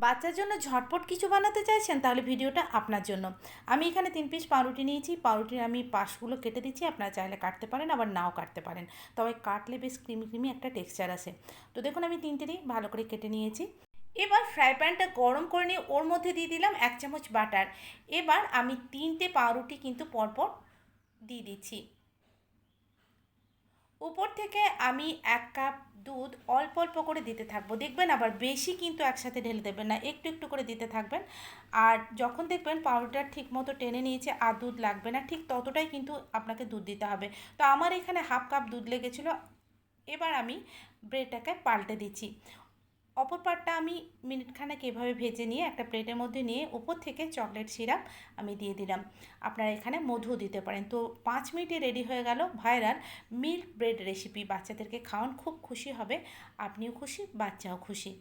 বাচ্চার জন্য ঝটপট কিছু বানাতে চাইছেন, তাহলে ভিডিওটা আপনার জন্য। আমি এখানে 3 পিস পাউরুটি নিয়েছি। পাউরুটির আমি পাশগুলো কেটে দিচ্ছি, আপনারা চাইলে কাটতে পারেন, আবার নাও কাটতে পারেন, তবে কাটলে বেশ ক্রিমি ক্রিমি একটা টেক্সচার আসে। তো দেখুন আমি তিনটেরই ভালো করে কেটে নিয়েছি। এবার ফ্রাই প্যানটা গরম করে নিয়ে ওর মধ্যে দিয়ে দিলাম 1 চামচ বাটার। এবার আমি 3টে পাউরুটি কিন্তু পরপর দিয়ে দিচ্ছি। উপর থেকে আমি 1 কাপ দুধ অল্প অল্প করে দিতে থাকবো, দেখবেন আবার বেশি কিন্তু একসাথে ঢেলে দেবেন না, একটু একটু করে দিতে থাকবেন। আর যখন দেখবেন পাউডার ঠিক মতো টেনে নিয়েছে আর দুধ লাগবে না, ঠিক ততটাই কিন্তু আপনাকে দুধ দিতে হবে। তো আমার এখানে হাফ কাপ দুধ লেগেছিলো। এবার আমি ব্রেডটাকে পাল্টে দিচ্ছি। অপর পাটটা আমি মিনিটখানেক এভাবে ভেজে নিয়ে একটা প্লেটের মধ্যে নিয়ে উপর থেকে চকলেট সিরাপ আমি দিয়ে দিলাম। আপনারা এখানে মধু দিতে পারেন। তো 5 মিনিটে রেডি হয়ে গেল ভাইরাল মিল্ক ব্রেড রেসিপি। বাচ্চাদেরকে খাওয়ান, খুব খুশি হবে, আপনিও খুশি, বাচ্চাও খুশি।